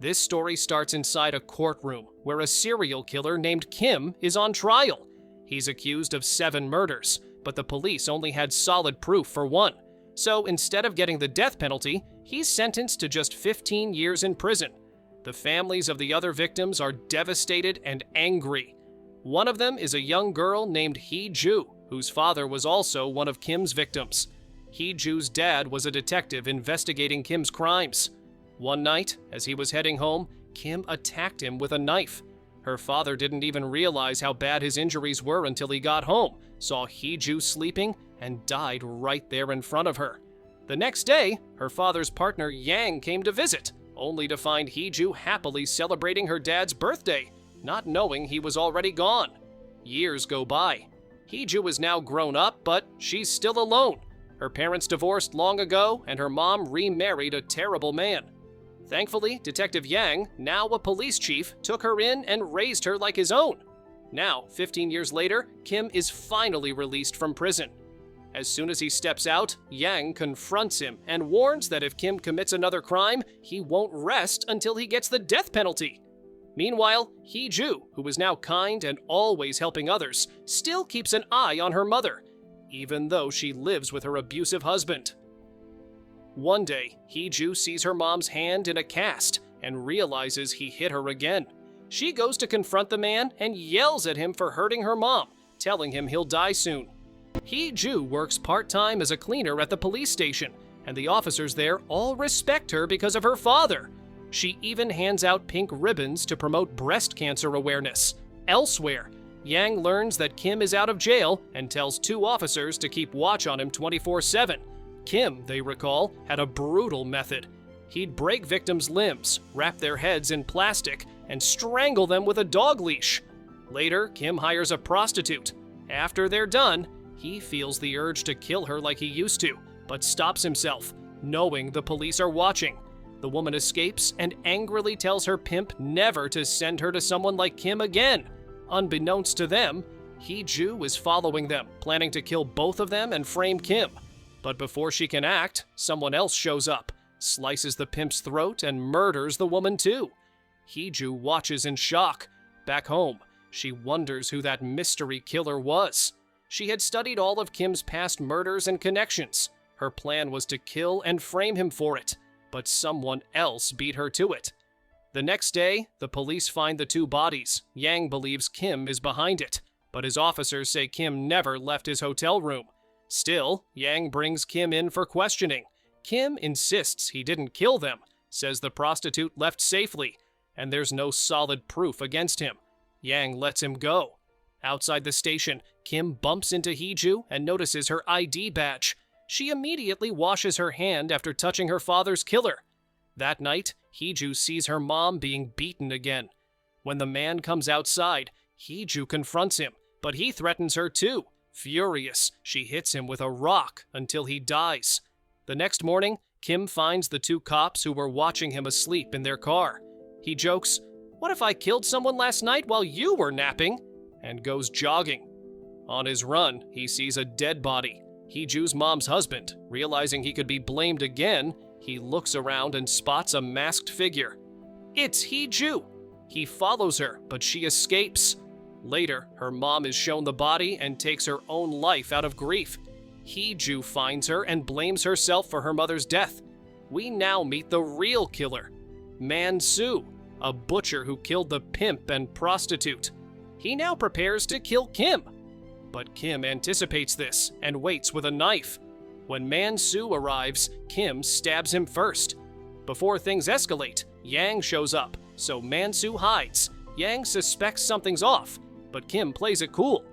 This story starts inside a courtroom where a serial killer named Kim is on trial. He's accused of 7 murders, but the police only had solid proof for 1. So instead of getting the death penalty, he's sentenced to just 15 years in prison. The families of the other victims are devastated and angry. One of them is a young girl named Hee-Ju, whose father was also one of Kim's victims. Hee-Ju's dad was a detective investigating Kim's crimes. One night, as he was heading home, Kim attacked him with a knife. Her father didn't even realize how bad his injuries were until he got home, saw Hee-Ju sleeping, and died right there in front of her. The next day, her father's partner Yang came to visit, only to find Hee-Ju happily celebrating her dad's birthday, not knowing he was already gone. Years go by. Hee-Ju is now grown up, but she's still alone. Her parents divorced long ago, and her mom remarried a terrible man. Thankfully, Detective Yang, now a police chief, took her in and raised her like his own. Now, 15 years later, Kim is finally released from prison. As soon as he steps out, Yang confronts him and warns that if Kim commits another crime, he won't rest until he gets the death penalty. Meanwhile, Hee-Ju, who is now kind and always helping others, still keeps an eye on her mother, even though she lives with her abusive husband. One day, Hee-Ju sees her mom's hand in a cast and realizes he hit her again. She goes to confront the man and yells at him for hurting her mom, telling him he'll die soon. Hee-Ju works part-time as a cleaner at the police station, and the officers there all respect her because of her father. She even hands out pink ribbons to promote breast cancer awareness. Elsewhere, Yang learns that Kim is out of jail and tells 2 officers to keep watch on him 24/7. Kim, they recall, had a brutal method. He'd break victims' limbs, wrap their heads in plastic, and strangle them with a dog leash. Later, Kim hires a prostitute. After they're done, he feels the urge to kill her like he used to, but stops himself, knowing the police are watching. The woman escapes and angrily tells her pimp never to send her to someone like Kim again. Unbeknownst to them, Hee-Ju is following them, planning to kill both of them and frame Kim. But before she can act, someone else shows up, slices the pimp's throat, and murders the woman too. Hee-Ju watches in shock. Back home, she wonders who that mystery killer was. She had studied all of Kim's past murders and connections. Her plan was to kill and frame him for it, but someone else beat her to it. The next day, the police find the 2 bodies. Yang believes Kim is behind it, but his officers say Kim never left his hotel room. Still, Yang brings Kim in for questioning. Kim insists he didn't kill them, says the prostitute left safely, and there's no solid proof against him. Yang lets him go. Outside the station, Kim bumps into Hee-Ju and notices her ID badge. She immediately washes her hand after touching her father's killer. That night, Hee-Ju sees her mom being beaten again. When the man comes outside, Hee-Ju confronts him, but he threatens her too. Furious, she hits him with a rock until he dies. The next morning, Kim finds the 2 cops who were watching him asleep in their car. He jokes, "What if I killed someone last night while you were napping?" and goes jogging. On his run, he sees a dead body. Hee-Ju's mom's husband. Realizing he could be blamed again, he looks around and spots a masked figure. It's Hee-Ju. He follows her, but she escapes. Later, her mom is shown the body and takes her own life out of grief. Hee-Ju finds her and blames herself for her mother's death. We now meet the real killer, Man-Soo, a butcher who killed the pimp and prostitute. He now prepares to kill Kim. But Kim anticipates this and waits with a knife. When Man-Soo arrives, Kim stabs him first. Before things escalate, Yang shows up, so Man-Soo hides. Yang suspects something's off, but Kim plays it cool.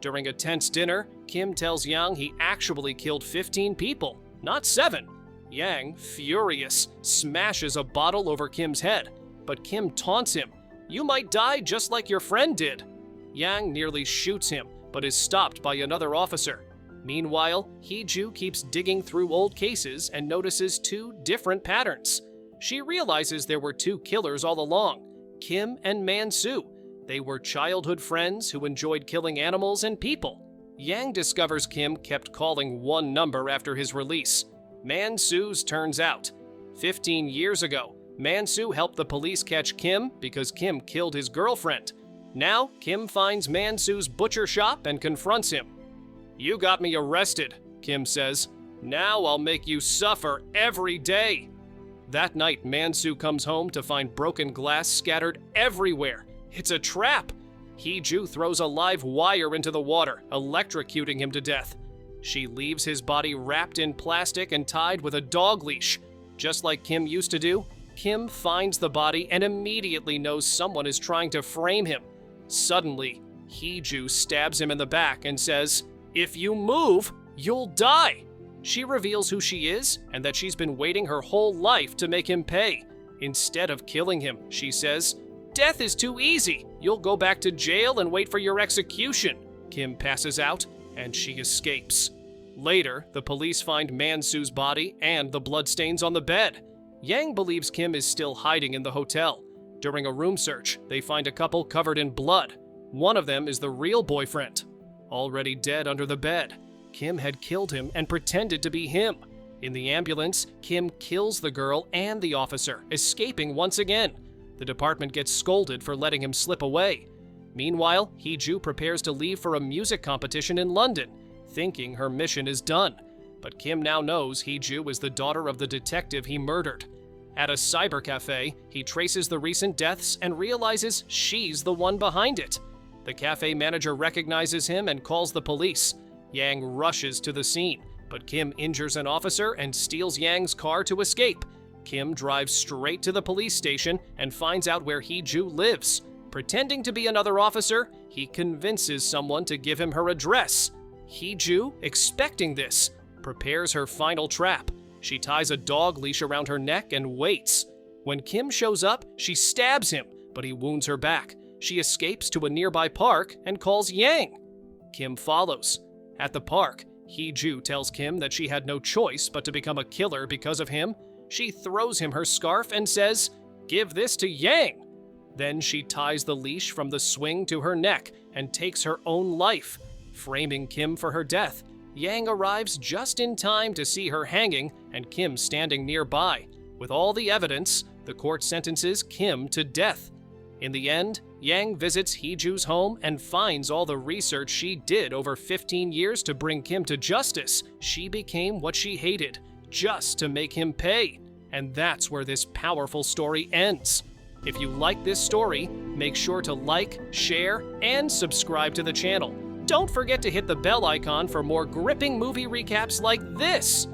During a tense dinner, Kim tells Yang he actually killed 15 people, not 7. Yang, furious, smashes a bottle over Kim's head, but Kim taunts him. "You might die just like your friend did." Yang nearly shoots him, but is stopped by another officer. Meanwhile, Hee-Ju keeps digging through old cases and notices 2 different patterns. She realizes there were 2 killers all along, Kim and Man-Soo. They were childhood friends who enjoyed killing animals and people. Yang discovers Kim kept calling one number after his release. Man-Soo's turns out. 15 years ago, Man-soo helped the police catch Kim because Kim killed his girlfriend. Now, Kim finds Man-soo's butcher shop and confronts him. "You got me arrested," Kim says. "Now I'll make you suffer every day." That night, Man-soo comes home to find broken glass scattered everywhere. It's a trap. Hee-joo throws a live wire into the water, electrocuting him to death. She leaves his body wrapped in plastic and tied with a dog leash. Just like Kim used to do, Kim finds the body and immediately knows someone is trying to frame him. Suddenly, Hee-joo stabs him in the back and says, "If you move, you'll die." She reveals who she is and that she's been waiting her whole life to make him pay. Instead of killing him, she says, "Death is too easy. You'll go back to jail and wait for your execution." Kim passes out and she escapes. Later, the police find Man-soo's body and the bloodstains on the bed. Yang believes Kim is still hiding in the hotel. During a room search, they find a couple covered in blood. One of them is the real boyfriend. Already dead under the bed, Kim had killed him and pretended to be him. In the ambulance, Kim kills the girl and the officer, escaping once again. The department gets scolded for letting him slip away. Meanwhile, Hee-joo prepares to leave for a music competition in London, thinking her mission is done. But Kim now knows Hee-joo is the daughter of the detective he murdered. At a cyber cafe, he traces the recent deaths and realizes she's the one behind it. The cafe manager recognizes him and calls the police. Yang rushes to the scene, but Kim injures an officer and steals Yang's car to escape. Kim drives straight to the police station and finds out where Hee-joo lives. Pretending to be another officer, he convinces someone to give him her address. Hee-joo, expecting this, prepares her final trap. She ties a dog leash around her neck and waits. When Kim shows up, she stabs him, but he wounds her back. She escapes to a nearby park and calls Yang. Kim follows. At the park, Hee-joo tells Kim that she had no choice but to become a killer because of him. She throws him her scarf and says, "Give this to Yang." Then she ties the leash from the swing to her neck and takes her own life. Framing Kim for her death, Yang arrives just in time to see her hanging and Kim standing nearby. With all the evidence, the court sentences Kim to death. In the end, Yang visits Hee-joo's home and finds all the research she did over 15 years to bring Kim to justice. She became what she hated, just to make him pay. And that's where this powerful story ends. If you like this story, make sure to like, share, and subscribe to the channel. Don't forget to hit the bell icon for more gripping movie recaps like this.